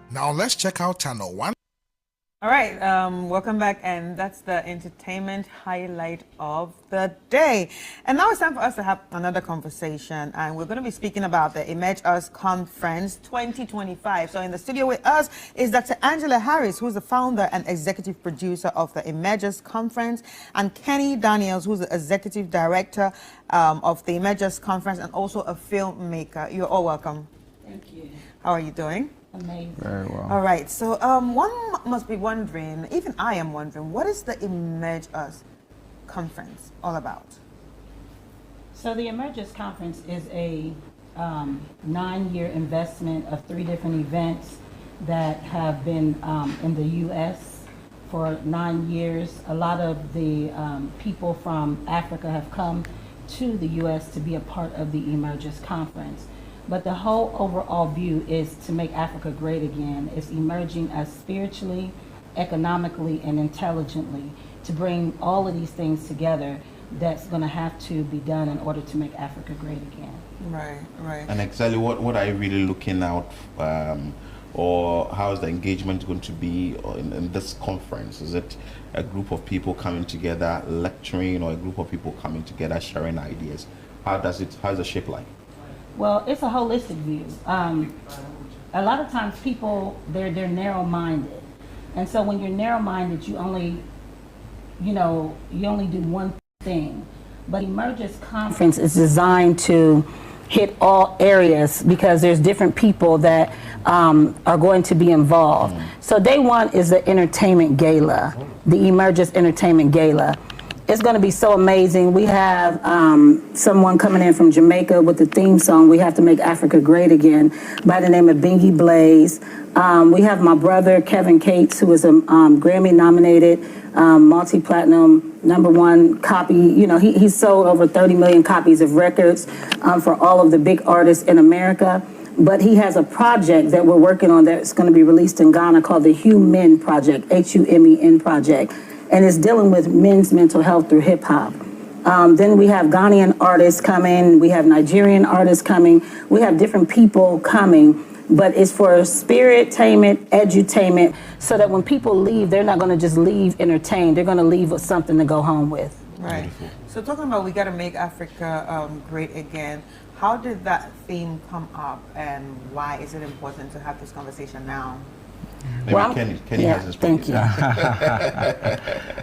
Now let's check out Channel One. All right, welcome back, and that's the entertainment highlight of the day. And now it's time for us to have another conversation, and we're going to be speaking about the Emerge Us Conference 2025. So in the studio with us is Dr. Angela Harris, who's the founder and executive producer of the Emerge Us Conference, and Kenny Daniels, who's the executive director of the Emerge Us Conference and also a filmmaker. You're all welcome. Thank you. How are you doing? Amazing. Very well. All right, so one must be wondering, even I am wondering, what is the Emerge Us Conference all about? So the Emergence Conference is a 9-year investment of 3 different events that have been in the U.S. for 9 years. A lot of the people from Africa have come to the U.S. to be a part of the Emergence Conference. But the whole overall view is to make Africa great again. It's emerging us spiritually, economically, and intelligently to bring all of these things together that's going to have to be done in order to make Africa great again. Right, right. And exactly what are you really looking out or how is the engagement going to be in this conference? Is it a group of people coming together lecturing or a group of people coming together sharing ideas? How's the shape like? Well, it's a holistic view. A lot of times people, they're narrow-minded. And so when you're narrow-minded, you only do one thing. But Emergence Conference is designed to hit all areas because there's different people that are going to be involved. So day one is the entertainment gala, the Emergence Entertainment Gala. It's going to be so amazing. We have someone coming in from Jamaica with the theme song, We Have to Make Africa Great Again, by the name of Bingy Blaze. We have my brother, Kevin Cates, who is a Grammy-nominated, multi-platinum, #1 copy. You know, he's sold over 30 million copies of records for all of the big artists in America. But he has a project that we're working on that's going to be released in Ghana called the HUMEN Project, HUMEN Project. And it's dealing with men's mental health through hip hop. Then we have Ghanaian artists coming, we have Nigerian artists coming, we have different people coming, but it's for spirit-tainment, edutainment, so that when people leave, they're not gonna just leave entertained, they're gonna leave with something to go home with. Right. Beautiful. So talking about we got to make Africa great again, how did that theme come up and why is it important to have this conversation now? Maybe Well, Kenny yeah, has his thank you.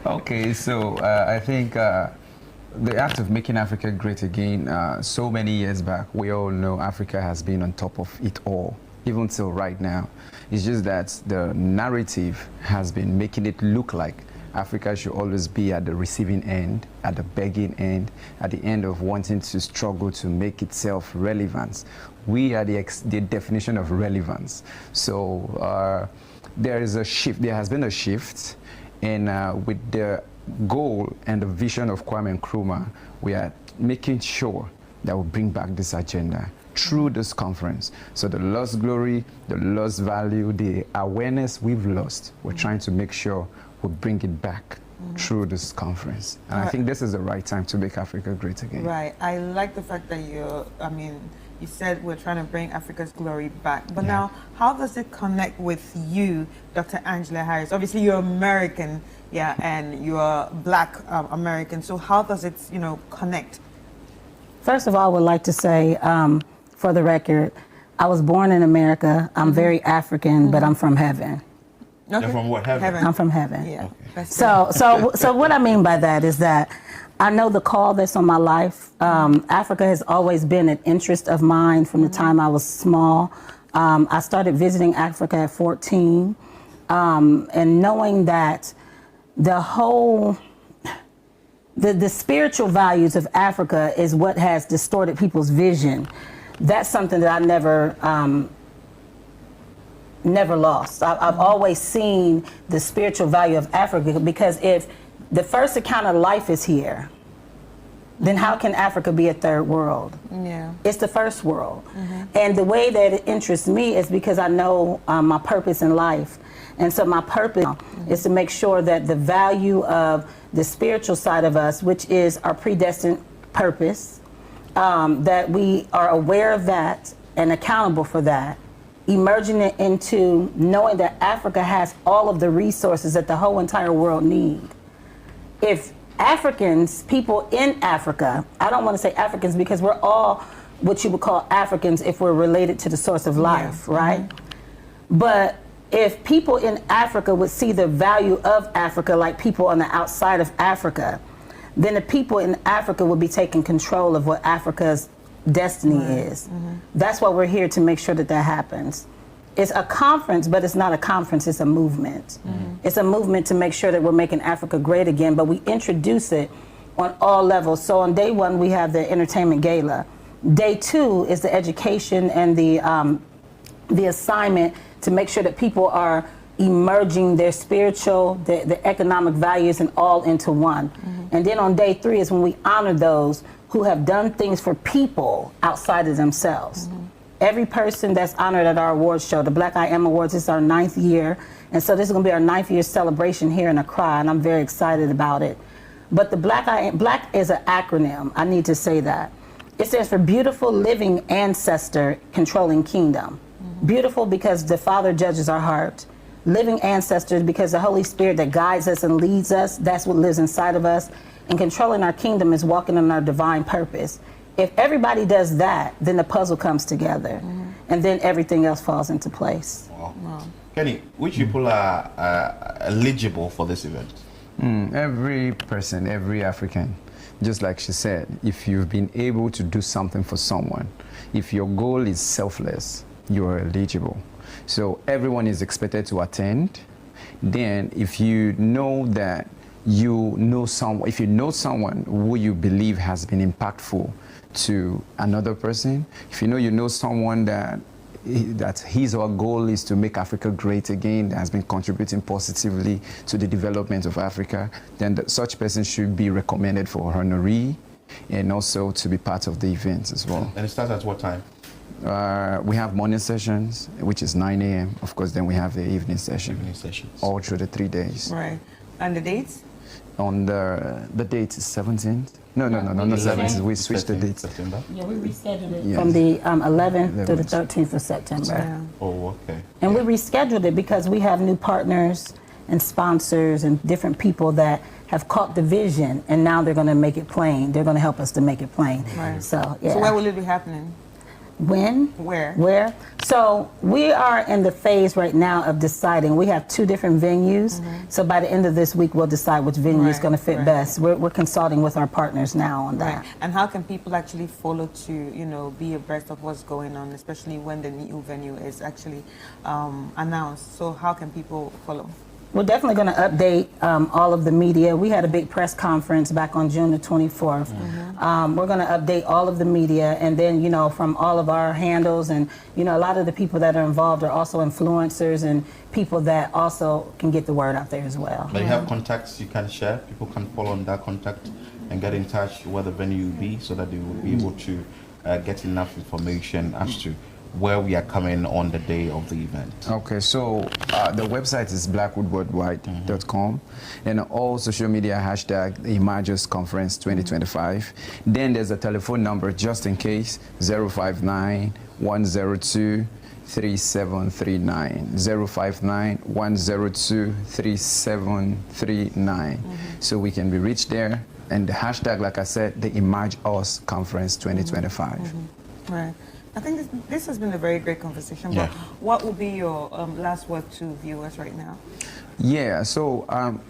Okay, so I think the act of making Africa great again, so many years back, we all know Africa has been on top of it all, even till right now. It's just that the narrative has been making it look like Africa should always be at the receiving end, at the begging end, at the end of wanting to struggle to make itself relevant. We are the definition of relevance. So there is a shift, there has been a shift, and with the goal and the vision of Kwame Nkrumah, we are making sure that we bring back this agenda through this conference. So the lost glory, the lost value, the awareness we've lost, we're trying to make sure we bring it back through this conference. And I think this is the right time to make Africa great again. Right. I like the fact that you said we're trying to bring Africa's glory back. But now, how does it connect with you, Dr. Angela Harris? Obviously, you're American, yeah, and you're Black American. So how does it, connect? First of all, I would like to say, for the record, I was born in America. I'm very African, but I'm from heaven. Okay. You're from what, heaven? I'm from heaven. Yeah. Okay. So what I mean by that is that I know the call that's on my life. Africa has always been an interest of mine from the time I was small. I started visiting Africa at 14, and knowing that the whole, the spiritual values of Africa is what has distorted people's vision. That's something that I never lost. I've always seen the spiritual value of Africa, because if the first account of life is here, then how can Africa be a third world? Yeah. It's the first world. And the way that it interests me is because I know my purpose in life. And so my purpose is to make sure that the value of the spiritual side of us, which is our predestined purpose, that we are aware of that and accountable for that, emerging it into knowing that Africa has all of the resources that the whole entire world need. If Africans, people in Africa, I don't want to say Africans because we're all what you would call Africans if we're related to the source of life, right? But if people in Africa would see the value of Africa like people on the outside of Africa, then the people in Africa would be taking control of what Africa's destiny is. That's why we're here, to make sure that that happens. It's a conference, but it's not a conference, it's a movement. It's a movement to make sure that we're making Africa great again, but we introduce it on all levels. So on day one, we have the entertainment gala. Day two is the education and the assignment to make sure that people are emerging their spiritual, the economic values, and all into one. And then on day three is when we honor those who have done things for people outside of themselves. Every person that's honored at our awards show, the Black I Am Awards, this is our 9th year. And so this is gonna be our 9th year celebration here in Accra, and I'm very excited about it. But the Black is an acronym, I need to say that. It stands for Beautiful Living Ancestor Controlling Kingdom. Beautiful because the Father judges our heart. Living ancestors because the Holy Spirit that guides us and leads us, that's what lives inside of us. And controlling our kingdom is walking in our divine purpose. If everybody does that, then the puzzle comes together. And then everything else falls into place. Wow. Kenny, which people are eligible for this event? Every person, every African. Just like she said, if you've been able to do something for someone, if your goal is selfless, you are eligible. So everyone is expected to attend. Then if you know that you know someone, if you know someone who you believe has been impactful to another person, if you know someone that his or her goal is to make Africa great again, that has been contributing positively to the development of Africa, then such person should be recommended for honoree and also to be part of the event as well. And it starts at what time? We have morning sessions, which is 9 a.m. Of course, then we have the evening session. Evening sessions. All through the 3 days. Right. And the dates? On the date is 17th. No, not 17th. We switched the date. September? Yeah, we rescheduled it Yes. from the 11th to the 13th of September. Yeah. Oh, okay. And we rescheduled it because we have new partners and sponsors and different people that have caught the vision, and now they're going to make it plain. They're going to help us to make it plain. Right. So, yeah. So where will it be happening? When? Where? So we are in the phase right now of deciding. We have 2 different venues. So by the end of this week, we'll decide which venue is Right, going to fit right. best. We're consulting with our partners now on that. Right. And how can people actually follow to, be abreast of what's going on, especially when the new venue is actually announced? So how can people follow? We're definitely going to update all of the media. We had a big press conference back on June the 24th. We're going to update all of the media, and then, from all of our handles, and, a lot of the people that are involved are also influencers and people that also can get the word out there as well. But you have contacts you can share. People can follow on that contact and get in touch where the venue will be so that they will be able to get enough information as to where we are coming on the day of the event. Okay, so the website is blackwoodworldwide.com, and all social media hashtag Emergers Conference 2025. Then there's a telephone number just in case, 059-102-3739, 059-102-3739. So we can be reached there, and the hashtag, like I said, the Emerge Us Conference 2025. Right. I think this has been a very great conversation. Yeah. But what would be your last word to viewers right now? Yeah, so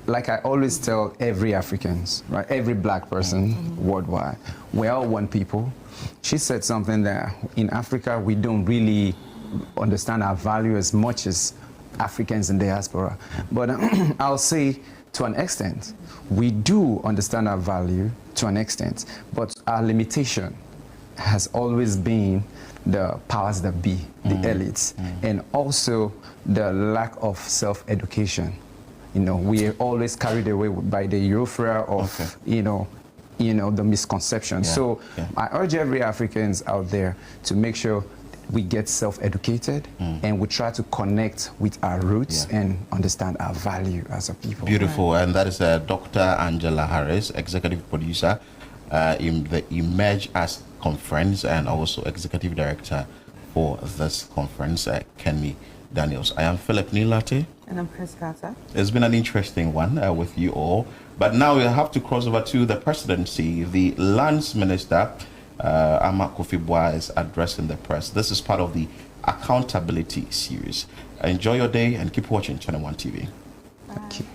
like I always tell every Africans, right, every black person worldwide, we're all one people. She said something that in Africa we don't really understand our value as much as Africans in diaspora. But I'll say to an extent, we do understand our value to an extent, but our limitation has always been the powers that be, the elites, and also the lack of self-education. We are always carried away by the euphoria of, the misconception. So I urge every Africans out there to make sure we get self-educated and we try to connect with our roots and understand our value as a people. Beautiful, and that is Dr. Angela Harris, executive producer in the Emerge Us Conference and also executive director for this conference, Kenny Daniels. I am Philip Nilate. And I'm Chris Carter. It's been an interesting one with you all. But now we have to cross over to the presidency. The Lands Minister, Ahmad Kofi Boah, is addressing the press. This is part of the accountability series. Enjoy your day and keep watching Channel One TV. Thank you.